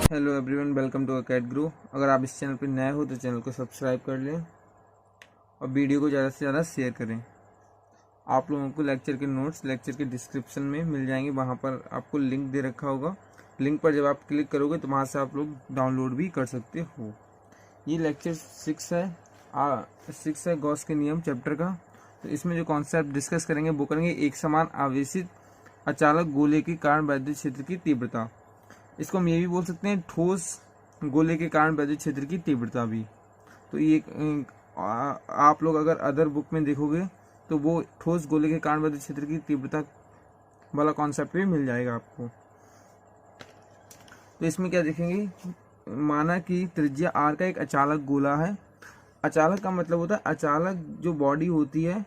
Hello everyone, welcome to अकेड गुरु। अगर आप इस चैनल पर नए हो तो चैनल को सब्सक्राइब कर लें और वीडियो को ज़्यादा से ज़्यादा शेयर करें। आप लोगों को लेक्चर के नोट्स लेक्चर के डिस्क्रिप्शन में मिल जाएंगे, वहाँ पर आपको लिंक दे रखा होगा। लिंक पर जब आप क्लिक करोगे तो वहाँ से आप लोग डाउनलोड भी कर सकते हो। ये लेक्चर 6 है गॉस के नियम चैप्टर का। तो इसमें जो कॉन्सेप्ट डिस्कस करेंगे वो करेंगे एक समान आवेशित अचालक गोले के कारण वैद्युत क्षेत्र की तीव्रता। इसको हम ये भी बोल सकते हैं ठोस गोले के कारण वैद्युत क्षेत्र की तीव्रता भी। तो ये आप लोग अगर अदर बुक में देखोगे तो वो ठोस गोले के कारण वैद्युत क्षेत्र की तीव्रता वाला कॉन्सेप्ट भी मिल जाएगा आपको। तो इसमें क्या देखेंगे, माना कि त्रिज्या आर का एक अचालक गोला है। अचालक का मतलब होता है अचालक जो बॉडी होती है,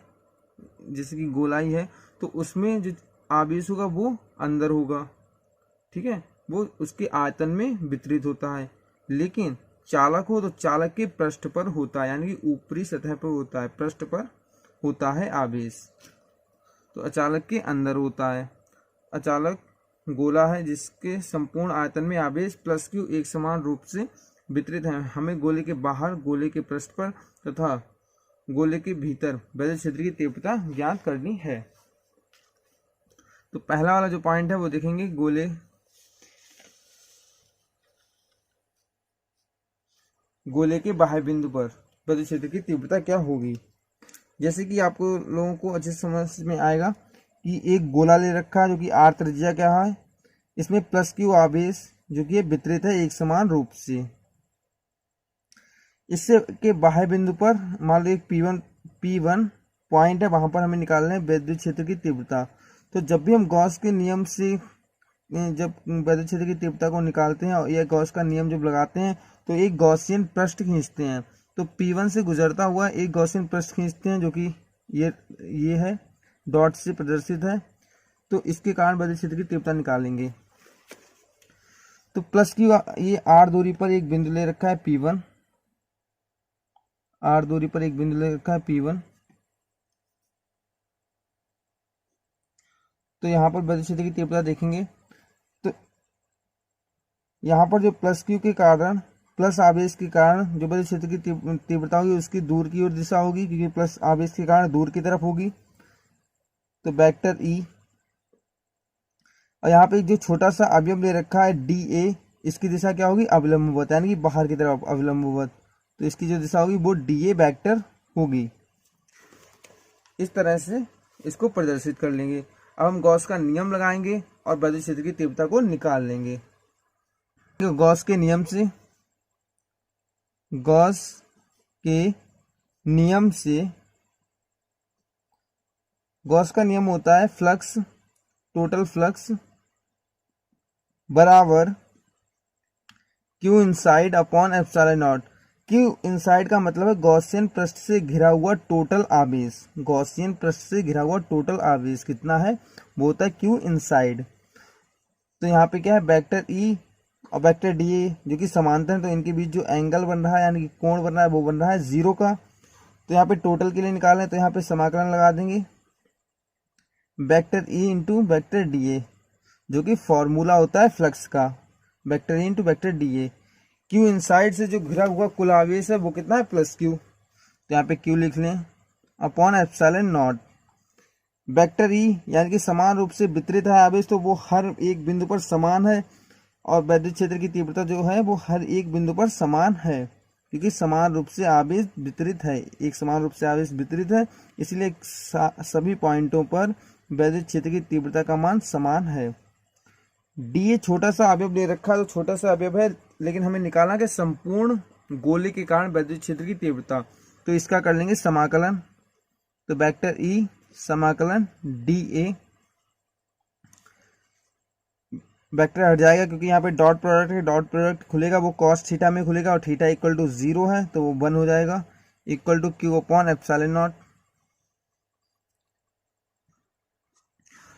जैसे कि गोलाई है, तो उसमें जो आवेश होगा वो अंदर होगा, ठीक है, वो उसके आयतन में वितरित होता है। लेकिन चालक हो तो चालक के पृष्ठ पर होता है, यानी कि ऊपरी सतह पर होता है, पृष्ठ पर होता है आवेश। तो अचालक के अंदर होता है। अचालक गोला है जिसके संपूर्ण आयतन में आवेश प्लस क्यू एक समान रूप से वितरित है। हमें गोले के बाहर, गोले के पृष्ठ पर तथा गोले के भीतर वैद्युत क्षेत्र की तीव्रता ज्ञात करनी है। तो पहला वाला जो पॉइंट है वो देखेंगे, गोले के बाह्य बिंदु पर वैद्युत क्षेत्र की तीव्रता क्या होगी। जैसे कि आपको लोगों को अच्छे समझ में आएगा कि एक गोला ले रखा है जो कि आर त्रिज्या क्या है, इसमें प्लस क्यू आवेश जो कि वितरित है एक समान रूप से। इससे के बाह्य बिंदु पर मान लो एक P1 पॉइंट है, वहां पर हमें निकालना है वैद्युत क्षेत्र की तीव्रता। तो जब भी हम गॉस के नियम से जब वैद्युत क्षेत्र की तीव्रता को निकालते हैं या गॉस का नियम जब लगाते हैं तो एक गॉसियन पृष्ठ खींचते हैं। तो P1 से गुजरता हुआ एक गॉसियन पृष्ठ खींचते हैं जो कि ये है, डॉट से प्रदर्शित है। तो इसके कारण वैद्युत क्षेत्र की तीव्रता निकालेंगे। तो प्लस की ये आर दूरी पर एक बिंदु ले रखा है P1, आर दूरी पर एक बिंदु ले रखा है P1। तो यहाँ पर वैद्युत क्षेत्र की तीव्रता देखेंगे तो यहाँ पर जो प्लस क्यू के कारण, प्लस आवेश के कारण जो वैद्युत क्षेत्र की तीव्रता होगी उसकी दूर की ओर दिशा होगी, क्योंकि प्लस आवेश के कारण दूर की तरफ होगी। तो वेक्टर ई, और यहाँ पे जो छोटा सा अवयव ले रखा है DA, इसकी दिशा क्या होगी, अवलंबवत, यानी कि बाहर की तरफ अवलंबवत। तो इसकी जो दिशा होगी वो DA वेक्टर होगी। इस तरह से इसको प्रदर्शित कर लेंगे। अब हम गॉस का नियम लगाएंगे और वैद्युत क्षेत्र की तीव्रता को निकाल लेंगे। तो गॉस के नियम से गॉस का नियम होता है फ्लक्स, टोटल फ्लक्स बराबर Q inside upon epsilon naught. Q inside का मतलब है गॉसियन पृष्ठ से घिरा हुआ टोटल आवेश। गॉसियन पृष्ठ से घिरा हुआ टोटल आवेश कितना है, वो होता है क्यू इनसाइड। तो यहाँ पे क्या है, वेक्टर ई और वेक्टर DA जो कि समांतर है, तो इनके बीच जो एंगल बन रहा है यानी कि कोण बन रहा है वो बन रहा है 0 का। तो यहाँ पे टोटल के लिए निकालें तो यहाँ पे समाकलन लगा देंगे vector E into vector DA, जो कि फॉर्मूला होता है फ्लक्स का, vector E into vector DA। Q inside से जो घिरा हुआ कुल आवेश है वो कितना है, प्लस क्यू। तो यहाँ पे क्यू लिख लें upon epsilon not. Vector E यानी कि समान रूप से वितरित है आवेश, तो वो हर एक बिंदु पर समान है, और वैद्युत क्षेत्र की तीव्रता जो है वो हर एक बिंदु पर समान है, क्योंकि समान रूप से आवेश वितरित है, एक समान रूप से आवेश वितरित है, इसलिए सभी पॉइंटों पर वैद्युत क्षेत्र की तीव्रता का मान समान है। DA छोटा सा अवयव ले रखा है, तो छोटा सा अवयव है, लेकिन हमें निकालना है संपूर्ण गोले के कारण वैद्युत क्षेत्र की तीव्रता। तो इसका कर लेंगे समाकलन। तो वेक्टर ई समाकलन DA, वेक्टर हट जाएगा क्योंकि यहाँ पे डॉट प्रोडक्ट है, डॉट प्रोडक्ट खुलेगा वो कॉस थीटा में खुलेगा, और थीटा इक्वल टू 0 है तो वो 1 हो जाएगा, equal to q upon epsilon naught,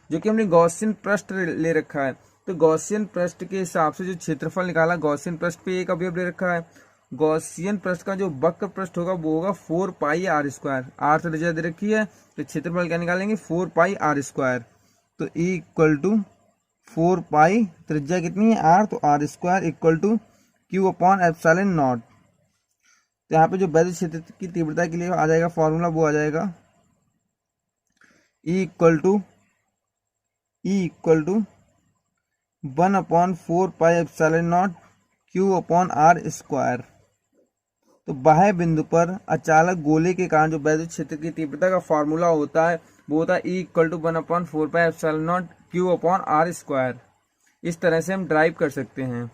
जो कि हमने गॉसियन पृष्ठ ले रखा है। तो गॉसियन पृष्ठ के हिसाब से जो क्षेत्रफल निकाला, गॉसियन पृष्ठ पे एक अवयव ले रखा है, गॉसियन पृष्ठ का जो वक्र पृष्ठ होगा वो होगा 4 पाई आर स्क्वायर। आर त्रिज्या दे रखी है तो क्षेत्रफल क्या निकालेंगे, 4 पाई आर स्क्वायर। तो E इक्वल टू 4 पाई, त्रिज्या कितनी है r, तो r square equal to q upon epsilon naught. तो यहाँ पे जो वैद्युत क्षेत्र की तीव्रता के लिए आ जाएगा फॉर्मूला, वो आ जाएगा E equal to 1/4 pi epsilon naught q upon r square. तो बाह्य बिंदु पर अचालक गोले के कारण जो वैद्युत क्षेत्र की तीव्रता का फॉर्मूला होता है वो होता है E equal to 1/4 pi epsilon naught q upon r square. इस तरह से हम ड्राइव कर सकते हैं।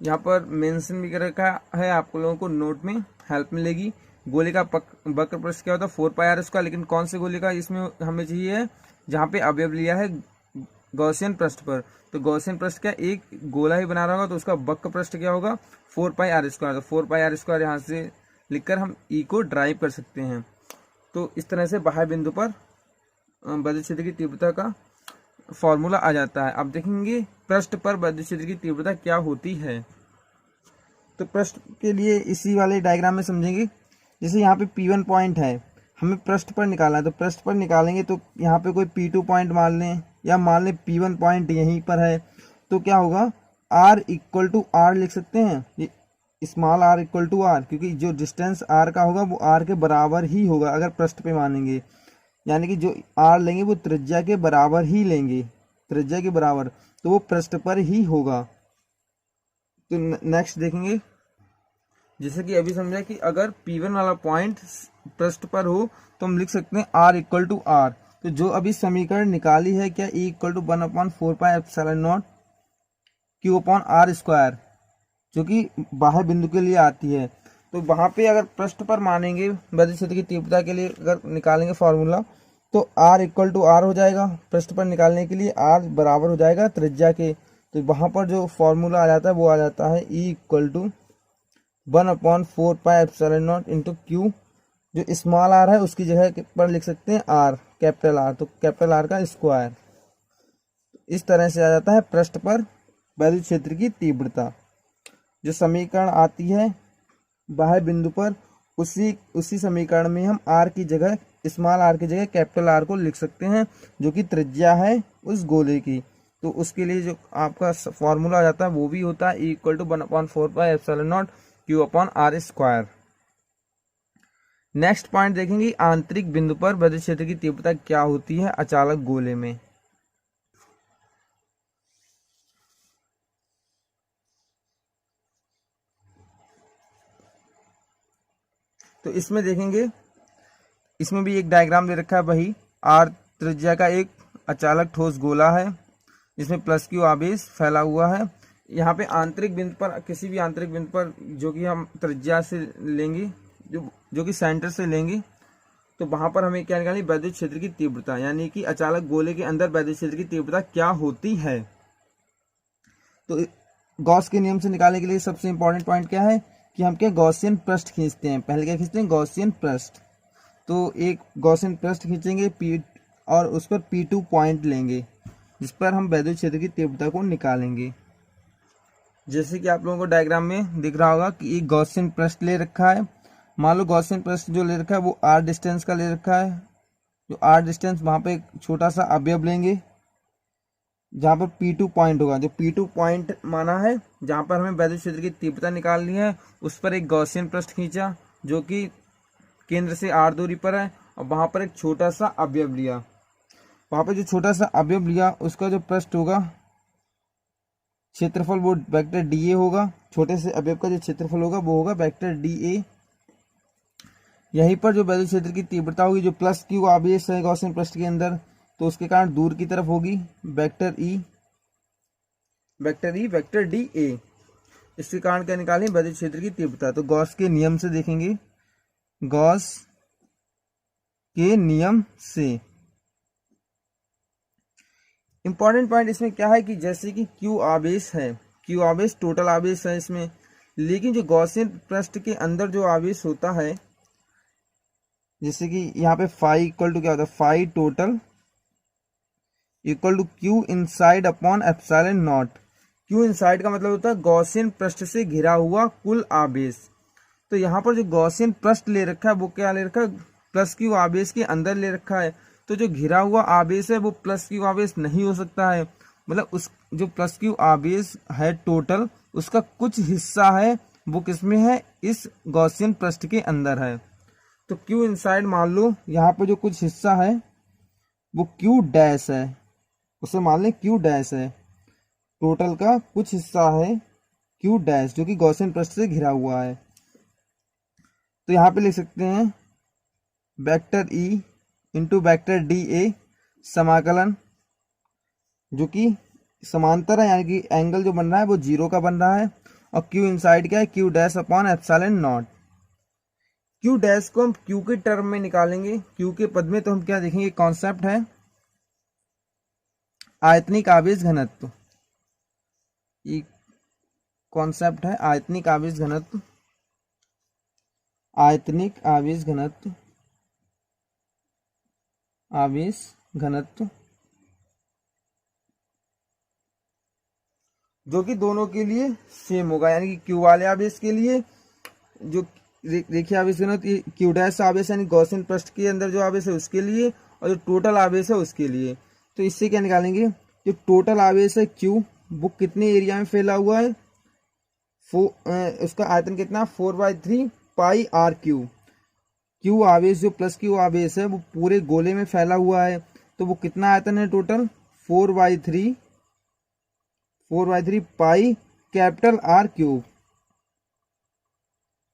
यहाँ पर मेंशन भी कर रखा है, आप लोगों को नोट में हेल्प मिलेगी। गोले का वक्र पृष्ठ क्या होता है 4 पाई आर स्क्वायर, लेकिन कौन से गोले का इसमें हमें चाहिए है, जहाँ पे अवयव लिया है गॉसियन पृष्ठ पर। तो गॉसियन पृष्ठ क्या एक गोला ही बना रहा होगा, तो उसका वक्र पृष्ठ क्या होगा 4 पाई आर स्क्वायर। तो 4 पाई आर स्क्वायर यहाँ से लिखकर हम ई को ड्राइव कर सकते हैं। तो इस तरह से बाह्य बिंदु पर वैद्युत क्षेत्र की तीव्रता का फॉर्मूला आ जाता है। अब देखेंगे पृष्ठ पर वैद्युत क्षेत्र की तीव्रता क्या होती है। तो पृष्ठ के लिए इसी वाले डायग्राम में समझेंगे। जैसे यहाँ पे P1 पॉइंट है, हमें पृष्ठ पर निकालना है, तो पृष्ठ पर निकालेंगे तो यहाँ पे कोई P2 पॉइंट मान लें, या मान लें P1 पॉइंट यहीं पर है, तो क्या होगा R इक्वल टू R लिख सकते हैं, ये small r equal to R, क्योंकि जो डिस्टेंस R का होगा वो R के बराबर ही होगा अगर पृष्ठ पे मानेंगे। यानी कि जो R लेंगे वो त्रिज्या के बराबर ही लेंगे, त्रिज्या के बराबर, तो वो पृष्ठ पर ही होगा। तो नेक्स्ट देखेंगे, जैसे कि अभी समझा कि अगर P1 वाला पॉइंट पृष्ठ पर हो तो हम लिख सकते हैं R इक्वल टू R। तो जो अभी समीकरण निकाली है क्या, E equal to 1/4 pi epsilon naught Q upon R square, जो कि बाह्य बिंदु के लिए आती है। तो वहां पे अगर पृष्ठ पर मानेंगे वैद्युत क्षेत्र की तीव्रता के लिए अगर निकालेंगे फॉर्मूला, तो R इक्वल टू R हो जाएगा। पृष्ठ पर निकालने के लिए R बराबर हो जाएगा त्रिज्या के। तो वहां पर जो फॉर्मूला आ जाता है वो आ जाता है E equal to 1/4 pi epsilon naught into Q, जो स्मॉल r है उसकी जगह पर लिख सकते हैं R, कैपिटल R, तो कैपिटल R का स्क्वायर। इस तरह से आ जाता है पृष्ठ पर वैद्युत क्षेत्र की तीव्रता। जो समीकरण आती है बाह्य बिंदु पर, उसी समीकरण में हम R की जगह, स्मॉल r की जगह कैपिटल R को लिख सकते हैं, जो कि त्रिज्या है उस गोले की। तो उसके लिए जो आपका फॉर्मूला आ जाता है वो भी होता है E equal to 1/4 pi epsilon naught Q upon R square. Next point देखेंगे, आंतरिक बिंदु पर वैद्युत क्षेत्र की तीव्रता क्या होती है अचालक गोले में। तो इसमें देखेंगे, इसमें भी एक डायग्राम दे रखा है वही, R त्रिज्या का एक अचालक ठोस गोला है जिसमें प्लस Q आवेश फैला हुआ है। यहाँ पे आंतरिक बिंदु पर, किसी भी आंतरिक बिंदु पर जो कि हम त्रिज्या से लेंगे, जो कि सेंटर से लेंगे, तो वहां पर हमें क्या निकालनी, वैद्युत क्षेत्र की तीव्रता, यानी कि अचालक गोले के अंदर वैद्युत क्षेत्र की तीव्रता क्या होती है। तो गॉस के नियम से निकालने के लिए सबसे इंपॉर्टेंट पॉइंट क्या है कि हम क्या गॉसियन पृष्ठ खींचते हैं। पहले क्या खींचते हैं, गॉसियन पृष्ठ। तो एक गॉसियन पृष्ठ खींचेंगे P और उस पर P2 पॉइंट लेंगे, जिस पर हम वैद्युत क्षेत्र की तीव्रता को निकालेंगे। जैसे कि आप लोगों को डायग्राम में दिख रहा होगा कि एक गॉसियन पृष्ठ ले रखा है। मान लो गॉसियन पृष्ठ जो ले रखा है वो R डिस्टेंस का ले रखा है। जो R डिस्टेंस, वहां पे एक छोटा सा अवयव लेंगे जहां पर P2 पॉइंट होगा। जो P2 पॉइंट माना है जहां पर हमें वैद्युत क्षेत्र की तीव्रता निकालनी है, उस पर एक गॉसियन पृष्ठ खींचा जो कि केंद्र से R दूरी पर है, और वहां पर एक छोटा सा अवयव लिया। वहां पर जो छोटा सा अवयव लिया उसका जो पृष्ठ होगा, क्षेत्रफल, वो वेक्टर dA होगा। छोटे से अवयव का जो क्षेत्रफल होगा वो होगा वेक्टर dA। यहीं पर जो वैद्युत क्षेत्र की तीव्रता होगी, जो प्लस Q आवेश है गॉसियन पृष्ठ के अंदर, तो उसके कारण दूर की तरफ होगी वेक्टर E, वेक्टर dA। इसके कारण क्या निकालें, वैद्युत क्षेत्र की तीव्रता। तो गॉस के नियम से देखेंगे, गॉस के नियम से इंपॉर्टेंट पॉइंट इसमें क्या है कि जैसे कि Q आवेश है, Q आवेश टोटल आवेश है इसमें, लेकिन जो गॉसियन पृष्ठ के अंदर जो आवेश होता है, जैसे कि यहाँ पे फाई इक्वल टू क्या होता है, phi total equal to Q inside upon epsilon naught. Q inside का मतलब होता है गॉसियन पृष्ठ से घिरा हुआ कुल आवेश। तो यहाँ पर जो गॉसियन पृष्ठ ले रखा है वो क्या ले रखा है, प्लस Q आवेश के अंदर ले रखा है। तो जो घिरा हुआ आवेश है वो प्लस क्यू आवेश नहीं हो सकता है, मतलब उस जो प्लस क्यू आवेश है टोटल उसका कुछ हिस्सा है वो किसमें है, इस गॉसियन पृष्ठ के अंदर है। तो क्यू इनसाइड मान लो यहाँ पे जो कुछ हिस्सा है वो क्यू डैश है, उसे मान लें क्यू डैश है, टोटल का कुछ हिस्सा है क्यू डैश जो कि गॉसियन पृष्ठ से घिरा हुआ है। तो यहाँ पे लिख सकते हैं vector E into vector D A समाकलन, जो कि समांतर है यानी कि एंगल जो बन रहा है वो 0 का बन रहा है, और क्यू इनसाइड क्या है, Q dash upon epsilon naught. Q dash को हम क्यू के टर्म में निकालेंगे, क्यू के पद में, तो हम क्या देखेंगे, कॉन्सेप्ट है आयतनिक आवेश घनत्व, ये कॉन्सेप्ट है आयतनिक आवेश घनत्व, आयतनिक आवेश घनत्व, आवेश घनत्व, जो कि दोनों के लिए सेम होगा, यानी कि क्यू वाले आवेश के लिए जो रेखीय आवेश घनत्व क्यू डैश आवेश यानी गॉसियन पृष्ठ के अंदर जो आवेश है उसके लिए, और जो टोटल आवेश है उसके लिए। तो इससे क्या निकालेंगे, जो टोटल आवेश है क्यू वो कितने एरिया में फैला हुआ है, उसका आयतन कितना, 4/3 पाई आर क्यू। क्यू आवेश जो प्लस क्यू आवेश है वो पूरे गोले में फैला हुआ है, तो वो कितना आयतन है total, 4/3 pi capital R cube.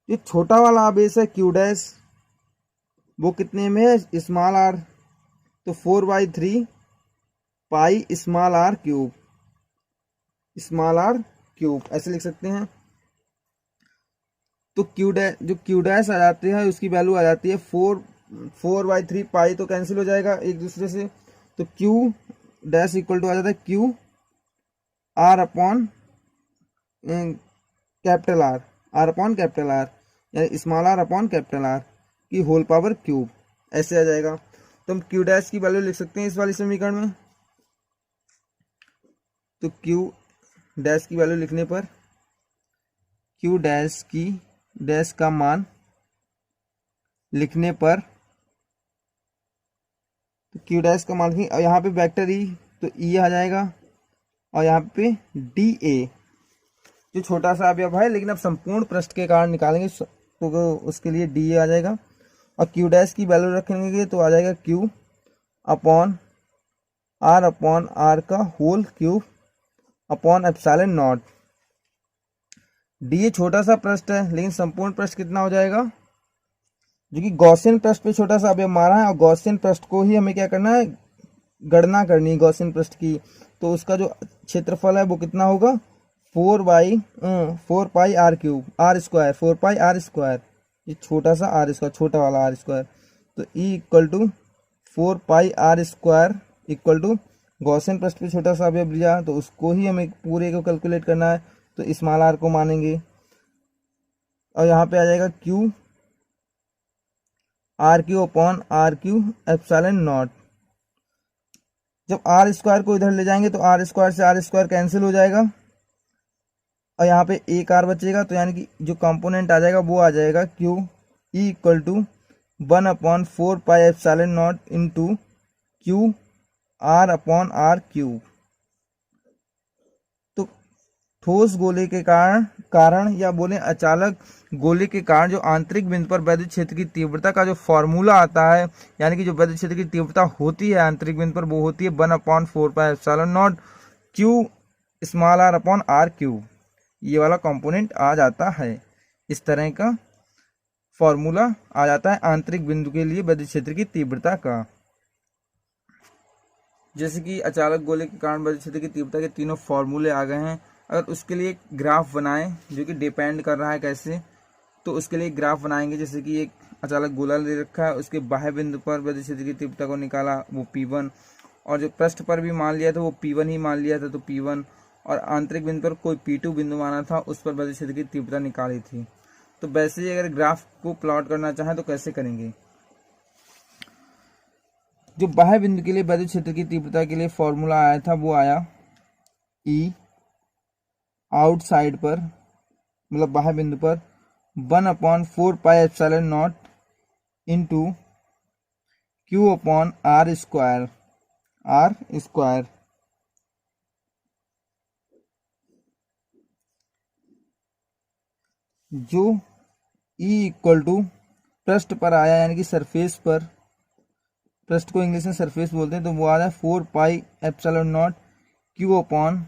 जो छोटा वाला आवेश है क्यू डैश वो कितने में है, स्मॉल आर, तो 4/3 pi small r cube, small r cube ऐसे लिख सकते हैं। तो क्यू डैश जो क्यू डैश आ जाते हैं उसकी वैल्यू आ जाती है 4/3 पाई, तो कैंसिल हो जाएगा एक दूसरे से, तो क्यू डैश इक्वल टू आ जाता है Q are upon capital R, R upon capital R, यानी small are upon capital R की होल पावर क्यूब, ऐसे आ जाएगा। तो हम क्यू डैश की वैल्यू लिख सकते हैं इस वाले समीकरण में, तो क्यू डैश की वैल्यू लिखने पर क्यू डैश की डैश का मान लिखने पर, तो क्यू डैश का मान लिखेंगे, और यहाँ पे वेक्टर ई, तो ई आ जाएगा, और यहाँ पे डी ए जो छोटा सा अवयव है लेकिन अब संपूर्ण पृष्ठ के कारण निकालेंगे तो उसके लिए डी ए आ जाएगा, और क्यू डैश की वैल्यू रखेंगे तो आ जाएगा क्यू अपॉन आर का whole cube upon epsilon naught. D A छोटा सा पृष्ठ है लेकिन संपूर्ण पृष्ठ कितना हो जाएगा, जो कि गॉसियन पृष्ठ पे छोटा सा अवयव मारा है, और गॉसियन पृष्ठ को ही हमें क्या करना है, गणना करनी है गॉसियन पृष्ठ की, तो उसका जो क्षेत्रफल है वो कितना होगा, 4 pi R cube, R square, 4 pi are square, ये छोटा सा आर स्क्वायर, छोटा वाला आर स्क्वायर, तो E equal to 4 pi are square equal to Gaussian पृष्ठ पे छोटा सा अवयव लिया तो उसको ही हमें पूरे को कैलकुलेट करना है, तो स्मॉल आर को मानेंगे, और यहाँ पे आ जाएगा q r q upon r q epsilon naught. जब आर स्क्वायर को इधर ले जाएंगे तो आर स्क्वायर से आर स्क्वायर कैंसिल हो जाएगा, और यहाँ पे एक आर बचेगा, तो यानी कि जो कंपोनेंट आ जाएगा वो आ जाएगा q E equal to 1/4 pi epsilon naught into q are upon r cube. तो ठोस गोले के कारण या बोले अचालक गोले के कारण जो आंतरिक बिंदु पर वैद्युत क्षेत्र की तीव्रता का जो फॉर्मूला आता है, यानी कि जो वैद्युत क्षेत्र की तीव्रता होती है आंतरिक बिंदु पर वो होती है 1/4 pi epsilon naught q small are upon r cube, ये वाला कंपोनेंट आ जाता है। इस तरह का फॉर्मूला आ जाता है आंतरिक बिंदु के लिए वैद्युत क्षेत्र की तीव्रता का। जैसे कि अचालक गोले के कारण वैद्युत क्षेत्र की तीव्रता के तीनों फॉर्मूले आ गए हैं, अगर उसके लिए एक ग्राफ बनाएं जो कि डिपेंड कर रहा है कैसे, तो उसके लिए ग्राफ बनाएंगे। जैसे कि एक अचालक गोला ले रखा है, उसके बाह्य बिंदु पर वैद्युत क्षेत्र की तीव्रता को निकाला वो P1, और जो पृष्ठ पर भी मान लिया था वो P1 ही मान लिया था तो P1, और आंतरिक बिंदु पर कोई P2 बिंदु माना था उस पर वैद्युत क्षेत्र की तीव्रता निकाली थी। तो वैसे ही अगर ग्राफ को प्लॉट करना चाहें तो कैसे करेंगे, जो बाह्य बिंदु के लिए वैद्युत क्षेत्र की तीव्रता के लिए फॉर्मूला आया था वो आया ई आउटसाइड पर, मतलब बाह्य बिंदु पर 1/4 pi epsilon naught into q upon r square, r square, जो E इक्वल टू पृष्ठ पर आया यानी कि सरफेस पर, पृष्ठ को इंग्लिश में सरफेस बोलते हैं, तो वो आ रहा है 4 pi epsilon naught q upon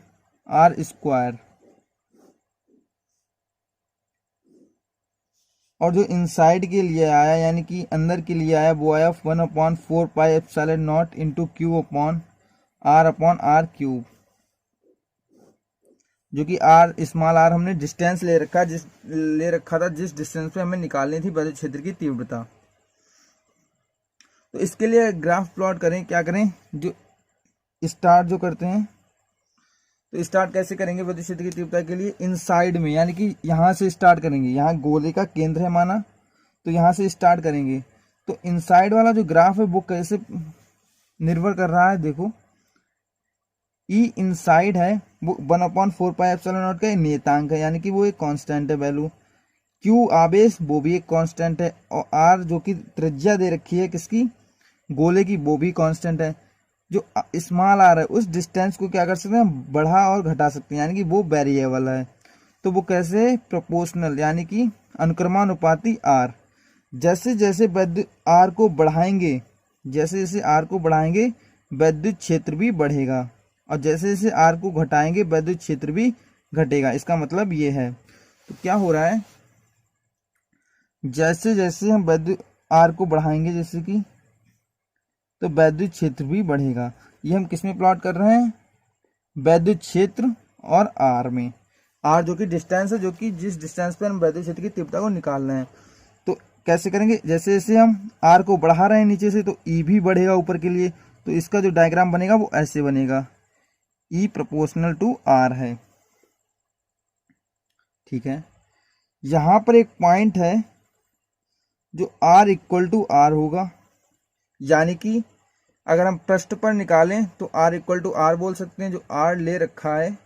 r square. और जो इनसाइड के लिए आया यानी कि अंदर के लिए आया वो आया 1/4 pi epsilon naught into q upon r cube, जो कि आर स्मॉल आर हमने डिस्टेंस ले रखा था जिस डिस्टेंस पे हमें निकालनी थी वैद्युत क्षेत्र की तीव्रता। तो इसके लिए ग्राफ प्लॉट करें, क्या करें, जो स्टार्ट जो करते हैं, तो स्टार्ट कैसे करेंगे वैद्युत क्षेत्र की तीव्रता के लिए, इनसाइड में, यानी कि यहाँ से स्टार्ट करेंगे, यहाँ गोले का केंद्र है माना, तो यहाँ से स्टार्ट करेंगे। तो इनसाइड वाला जो ग्राफ है वो कैसे निर्भर कर रहा है, देखो ई इनसाइड है वो 1/4 पाई एप्सिलॉन नॉट का नियतांक है, यानी कि वो एक कांस्टेंट है वैल्यू। क्यू आवेश वो भी एक कांस्टेंट है, और आर जो कि त्रिज्या दे रखी है किसकी, गोले की, वो भी कांस्टेंट है। जो स्मॉल आर है उस डिस्टेंस को क्या कर सकते हैं, बढ़ा और घटा सकते हैं, यानी कि वो वेरिएबल है। तो वो कैसे, प्रोपोर्शनल, यानी कि अनुक्रमानुपाती आर। जैसे जैसे वैद्युत आर को बढ़ाएंगे, जैसे जैसे आर को बढ़ाएंगे वैद्युत क्षेत्र भी बढ़ेगा, और जैसे जैसे आर को घटाएंगे वैद्युत क्षेत्र भी घटेगा। इसका मतलब ये है। तो क्या हो रहा है, जैसे जैसे हम वैद्युत आर को बढ़ाएंगे जैसे कि, तो वैद्युत क्षेत्र भी बढ़ेगा। ये हम किस में प्लॉट कर रहे हैं, वैद्युत क्षेत्र और आर में। आर जो कि डिस्टेंस है, जो कि जिस डिस्टेंस पे हम वैद्युत क्षेत्र की तीव्रता को निकाल रहे हैं। तो कैसे करेंगे, जैसे जैसे हम आर को बढ़ा रहे हैं नीचे से, तो ई भी बढ़ेगा ऊपर के लिए। तो इसका जो डायग्राम बनेगा वो ऐसे बनेगा, ई प्रोपोर्शनल टू आर है, ठीक है। यहां पर एक पॉइंट है जो आर इक्वल टू आर होगा, यानी कि अगर हम पृष्ठ पर निकालें तो आर इक्वल टू आर बोल सकते हैं। जो आर ले रखा है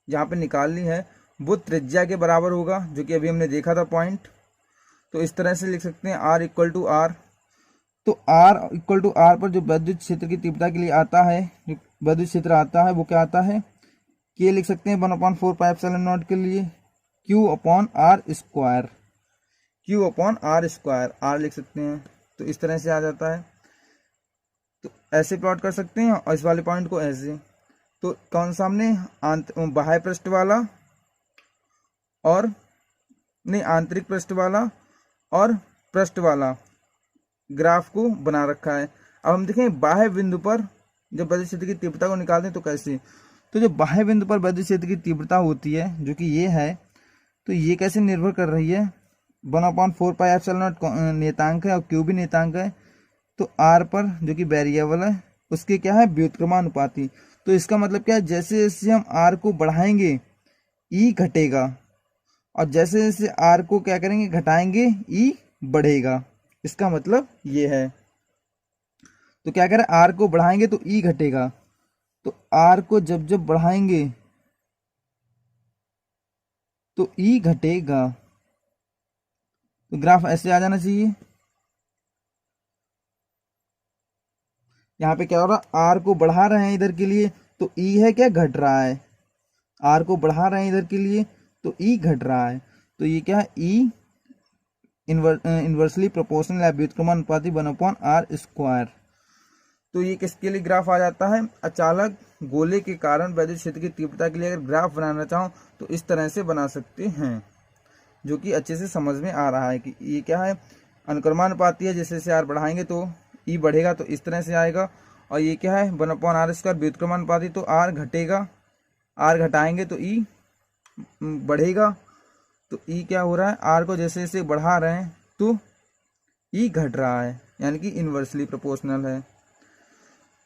यहाँ पे निकालनी है वो त्रिज्या के बराबर होगा, जो कि अभी हमने देखा था पॉइंट। तो इस तरह से लिख सकते हैं आर इक्वल टू आर। तो आर इक्वल टू आर पर जो वैद्युत क्षेत्र की तीव्रता के लिए आता है, जो वैद्युत क्षेत्र आता है वो क्या आता है, के लिख सकते हैं 1/4 पाई एप्सिलॉन नॉट के लिए q upon r square, q upon r square, r लिख सकते हैं। तो इस तरह से आ जाता है। तो ऐसे प्लॉट कर सकते हैं, और इस वाले पॉइंट को ऐसे। तो कौन सा हमने बाह्य पृष्ठ वाला और नहीं, आंतरिक पृष्ठ वाला और पृष्ठ वाला ग्राफ को बना रखा है। अब हम देखें बाह्य बिंदु पर जब वैद्युत क्षेत्र की तीव्रता को निकालते हैं तो कैसे। तो जब बाह्य बिंदु पर वैद्युत क्षेत्र की तीव्रता होती है जो कि ये है, तो ये कैसे निर्भर कर रही है, 1/4 पाई एप्सिलॉन नॉट नियतांक है और क्यू भी नियतांक है। तो आर पर जो कि वेरिएबल है उसके क्या है, व्युत्क्रमानुपाती। तो इसका मतलब क्या है, जैसे जैसे हम आर को बढ़ाएंगे ई घटेगा, और जैसे जैसे आर को क्या करेंगे, घटाएंगे, ई बढ़ेगा। इसका मतलब ये है। तो क्या करें, आर को बढ़ाएंगे तो ई घटेगा, तो आर को जब जब बढ़ाएंगे तो ई घटेगा। तो ग्राफ ऐसे आ जाना चाहिए। यहाँ पे क्या हो रहा है, आर को बढ़ा रहे हैं इधर के लिए तो ई है क्या, घट रहा है। आर को बढ़ा रहे हैं इधर के लिए तो ई घट रहा है। तो ये क्या है, ई इनवर्सली प्रोपोर्शनल या व्युत्क्रमानुपाती 1/r स्क्वायर। तो ये किसके लिए ग्राफ आ जाता है, अचालक गोले के कारण वैद्युत क्षेत्र की तीव्रता के लिए अगर ग्राफ बनाना चाहो तो इस तरह से बना सकते हैं, जो कि अच्छे से समझ में आ रहा है कि ये क्या है, अनुक्रमानुपाती है। जैसे जैसे आर बढ़ाएंगे तो ई बढ़ेगा, तो इस तरह से आएगा। और ये क्या है, 1/r स्क्वायर व्युत्क्रमानुपाती, तो आर घटेगा, आर घटाएंगे तो ई बढ़ेगा। तो ई क्या हो रहा है, आर को जैसे जैसे बढ़ा रहे हैं तो ई घट रहा है, यानी कि इनवर्सली प्रोपोर्शनल है।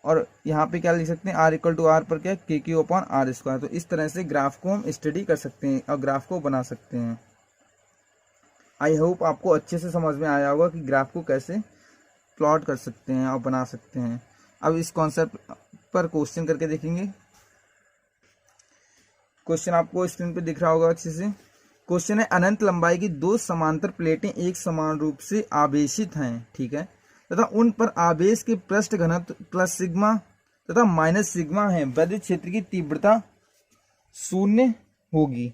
और यहाँ पे क्या लिख सकते हैं, आर इक्वल टू आर पर क्या, के क्यू अपॉन आर स्क्वायर। तो इस तरह से ग्राफ को हम स्टडी कर सकते हैं और ग्राफ को बना सकते हैं। आई होप आपको अच्छे से समझ में आया होगा कि ग्राफ को कैसे प्लॉट कर सकते हैं और बना सकते हैं। अब इस कॉन्सेप्ट पर क्वेश्चन करके देखेंगे। क्वेश्चन आपको स्क्रीन पे दिख रहा होगा अच्छे से। क्वेश्चन है, अनंत लंबाई की दो समांतर प्लेटें एक समान रूप से आवेशित हैं, ठीक है। तथा उन पर आवेश के पृष्ठ घनत्व प्लस सिग्मा तथा माइनस सिग्मा है, वैद्युत क्षेत्र की तीव्रता शून्य होगी।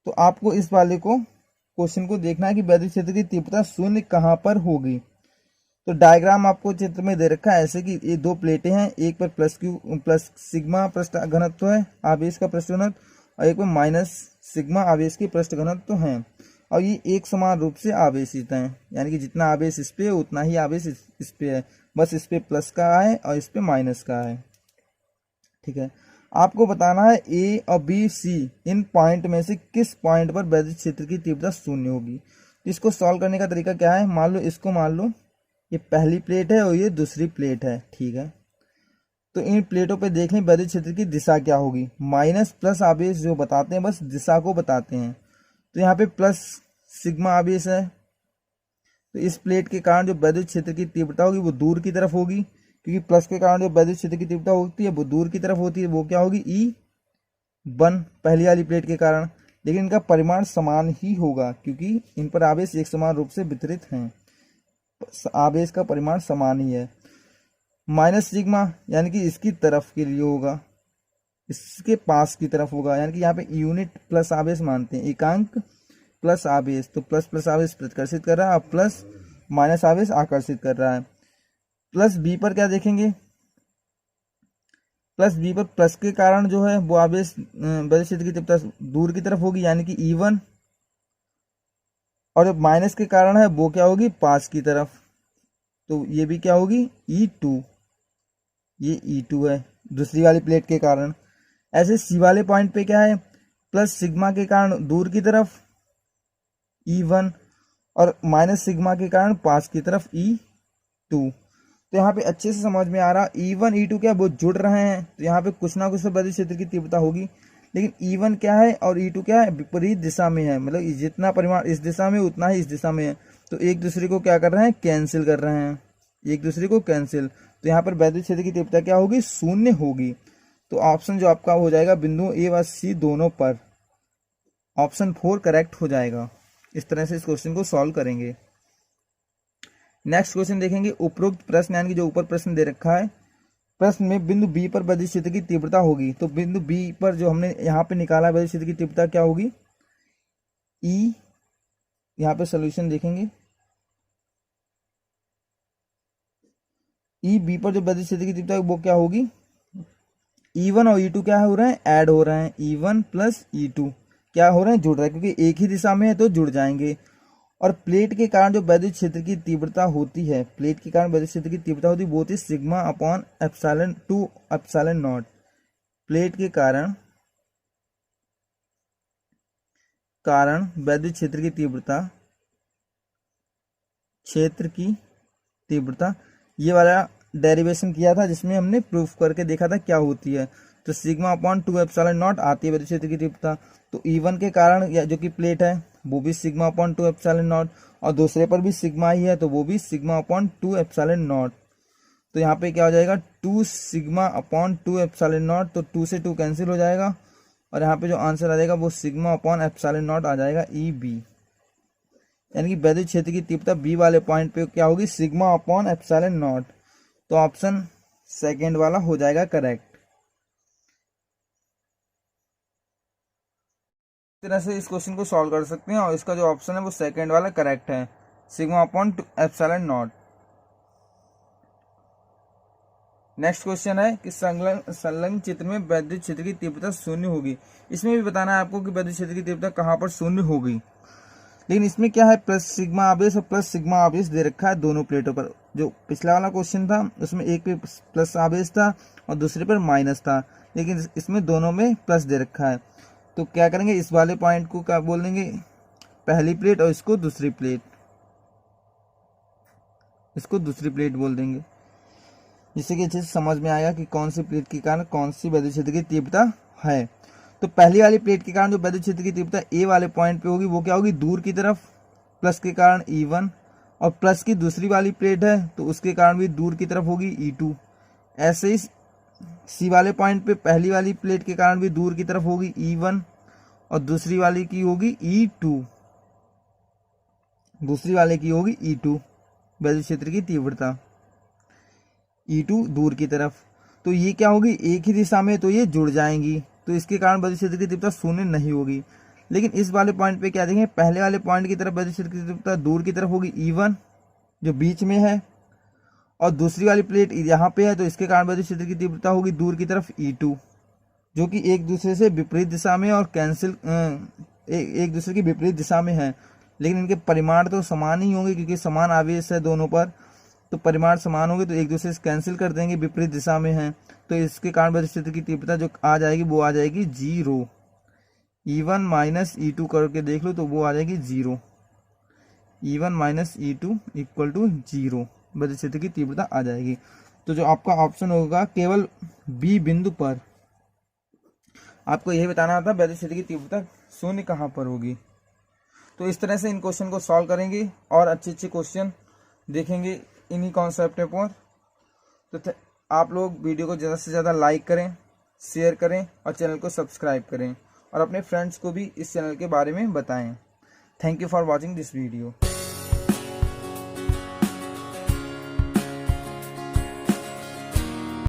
तो आपको इस वाले को क्वेश्चन को देखना है कि वैद्युत क्षेत्र की तीव्रता शून्य कहाँ पर होगी। तो डायग्राम आपको चित्र में दे रखा है ऐसे कि ये दो प्लेटें हैं, एक पर प्लस सिग्मा पृष्ठ घनत्व है, आवेश का पृष्ठ घनत्व, और एक पर माइनस सिग्मा आवेश के पृष्ठ घनत्व है, और ये एक समान रूप से आवेशित हैं, यानी कि जितना आवेश इस पे उतना ही आवेश इस पे है, बस इस पे प्लस का है और इस पे माइनस का है। ठीक है, आपको बताना है ए और बी सी इन पॉइंट में से किस पॉइंट पर वैद्युत क्षेत्र की तीव्रता शून्य होगी। इसको सॉल्व करने का तरीका क्या है, मान लो ये पहली प्लेट है और ये दूसरी प्लेट है। ठीक है, तो इन प्लेटों पे देख लें वैद्युत क्षेत्र की दिशा क्या होगी। माइनस प्लस आवेश जो बताते हैं बस दिशा को बताते हैं, तो यहाँ पे प्लस सिग्मा आवेश है, तो इस प्लेट के कारण जो वैद्युत क्षेत्र की तीव्रता होगी वो दूर की तरफ होगी, क्योंकि प्लस के कारण जो वैद्युत क्षेत्र की तीव्रता होती है वो दूर की तरफ होती है, वो क्या होगी E1 पहली वाली प्लेट के कारण। लेकिन इनका परिमाण समान ही होगा क्योंकि इन पर आवेश एक समान रूप से वितरित हैं, आवेश का परिमाण समान ही है। माइनस सिग्मा यानी कि इसकी तरफ के लिए होगा, इसके पास की तरफ होगा, यानी कि यहाँ पे यूनिट प्लस आवेश मानते हैं, एकांक प्लस आवेश, तो प्लस प्लस आवेश प्रतिकर्षित कर रहा है और प्लस माइनस आवेश आकर्षित कर रहा है। प्लस बी पर क्या देखेंगे, प्लस बी पर प्लस के कारण जो है वो आवेश वैद्युत क्षेत्र की तीव्रता दूर की तरफ होगी, यानी कि E1, और जब माइनस के कारण है वो क्या होगी पास की तरफ, तो ये भी क्या होगी E2, ये E2 है दूसरी वाली प्लेट के कारण। ऐसे सी वाले पॉइंट पे क्या है, प्लस सिग्मा के कारण दूर की तरफ E1 और माइनस सिग्मा के कारण पास की तरफ E2। तो यहाँ पे अच्छे से समझ में आ रहा, E1 E2 क्या वो जुड़ रहे हैं, तो यहाँ पे कुछ ना कुछ तो वैद्युत क्षेत्र की तीव्रता होगी, लेकिन E1 क्या है और E2 क्या है, विपरीत दिशा में है, मतलब जितना परिमाण इस दिशा में उतना ही इस दिशा में है, तो एक दूसरे को क्या कर रहे हैं, कैंसिल कर रहे हैं, एक दूसरे को कैंसिल। तो यहाँ पर वैद्युत क्षेत्र की तीव्रता क्या होगी, शून्य होगी। तो ऑप्शन जो आपका हो जाएगा बिंदु ए व सी दोनों पर, ऑप्शन 4 करेक्ट हो जाएगा। इस तरह से इस क्वेश्चन को सॉल्व करेंगे। नेक्स्ट क्वेश्चन देखेंगे, उपरोक्त प्रश्न यानी कि जो ऊपर प्रश्न दे रखा है, प्रश्न में बिंदु बी पर वैद्युत क्षेत्र की तीव्रता होगी, तो बिंदु बी पर जो हमने यहाँ पे निकाला वैद्युत क्षेत्र की तीव्रता क्या होगी E, यहाँ पे सोल्यूशन देखेंगे, ई बी पर जो वैद्युत क्षेत्र की तीव्रता वो क्या होगी, E1 और E2 क्या हो रहे हैं, ऐड हो रहे हैं, E1 प्लस E2 क्या हो रहे हैं, जुड़ रहे हैं, क्योंकि एक ही दिशा में है तो जुड़ जाएंगे। और प्लेट के कारण जो वैद्युत क्षेत्र की तीव्रता होती है, प्लेट के कारण वैद्युत क्षेत्र की तीव्रता होती है वो होती है sigma upon epsilon 2 epsilon not. Plate के कारण वैद्युत क्षेत्र की तीव्रता ये वाला डेरिवेशन किया था जिसमें हमने प्रूफ करके देखा था क्या होती है। तो सिग्मा अपॉन 2 एप्सिलॉन नॉट आती है वैद्युत क्षेत्र की तीव्रता। तो E1 के कारण या जो कि प्लेट है वो भी सिग्मा अपॉन 2 एप्सिलॉन नॉट, और दूसरे पर भी सिग्मा ही है तो वो भी सिग्मा अपॉन 2 एप्सिलॉन नॉट। तो यहाँ पे क्या हो जाएगा 2 सिग्मा अपॉन 2 एप्सिलॉन नॉट, तो 2 से 2 कैंसिल हो जाएगा, और यहाँ पे जो आंसर आ जाएगा वो सिग्मा अपॉन एप्सिलॉन नॉट आ जाएगा EB, यानी कि वैद्युत क्षेत्र की तीव्रता बी वाले पॉइंट पे क्या होगी, सिग्मा अपॉन एप्सिलॉन नॉट। तो ऑप्शन सेकेंड वाला हो जाएगा करेक्ट। इस तरह से इस क्वेश्चन को सॉल्व कर सकते हैं, और इसका जो ऑप्शन है वो सेकंड वाला करेक्ट है, sigma upon epsilon not. Next question है कि संलग्न चित्र में वैद्युत क्षेत्र की तीव्रता शून्य होगी। इसमें भी बताना है आपको कि वैद्युत क्षेत्र की तीव्रता कहाँ पर शून्य होगी, लेकिन इसमें क्या है प्लस सिग्मा आवेश और प्लस सिग्मा आवेश दे रखा है दोनों प्लेटों पर। जो पिछला वाला क्वेश्चन था उसमें एक पे प्लस आवेश था और दूसरे पर माइनस था, लेकिन इसमें दोनों में प्लस दे रखा है। तो क्या करेंगे, इस वाले पॉइंट को क्या बोल देंगे, पहली प्लेट, और इसको दूसरी प्लेट, बोल देंगे, जिससे कि अच्छे से समझ में आएगा कि कौन सी प्लेट के कारण कौन सी वैद्युत क्षेत्र की तीव्रता है। तो पहली वाली प्लेट के कारण जो वैद्युत क्षेत्र की तीव्रता ए वाले पॉइंट पे होगी वो क्या होगी, दूर की तरफ, प्लस के कारण E1, और प्लस की दूसरी वाली प्लेट है तो उसके कारण भी दूर की तरफ होगी E2। ऐसे ही सी वाले पॉइंट पे पहली वाली प्लेट के कारण भी दूर की तरफ होगी E1, और दूसरी वाले की होगी E2, विद्युत क्षेत्र की तीव्रता, E2 दूर की तरफ। तो ये क्या होगी, एक ही दिशा में, तो ये जुड़ जाएंगी, तो इसके कारण विद्युत क्षेत्र की तीव्रता शून्य नहीं होगी। लेकिन इस वाले पॉइंट पे क्या देखें, पहले वाले पॉइंट की तरफ विद्युत क्षेत्र की तीव्रता दूर की तरफ होगी E1 जो बीच में है, और दूसरी वाली प्लेट यहाँ पे है, तो इसके कारण विद्युत क्षेत्र की तीव्रता होगी दूर की तरफ E2 जो कि एक दूसरे से विपरीत दिशा में और एक दूसरे की विपरीत दिशा में है। लेकिन इनके परिमाण तो समान ही होंगे क्योंकि समान आवेश है दोनों पर, तो परिमाण समान होंगे, तो एक दूसरे से कैंसिल कर देंगे, विपरीत दिशा में है। तो इसके कारण विद्युत क्षेत्र की तीव्रता जो आ जाएगी वो आ जाएगी 0। E1 माइनस E2 करके देख लो तो वो आ जाएगी 0। E1 minus E2 equal to 0 विद्युत क्षेत्र की तीव्रता आ जाएगी। तो जो आपका ऑप्शन होगा केवल बी बिंदु पर, आपको यही बताना था विद्युत क्षेत्र की तीव्रता शून्य कहाँ पर होगी। तो इस तरह से इन क्वेश्चन को सॉल्व करेंगे और अच्छे अच्छे क्वेश्चन देखेंगे इन्हीं कॉन्सेप्ट पर। तो आप लोग वीडियो को ज़्यादा से ज़्यादा लाइक करें, शेयर करें और चैनल को सब्सक्राइब करें और अपने फ्रेंड्स को भी इस चैनल के बारे में बताएं। Thank you for watching this video.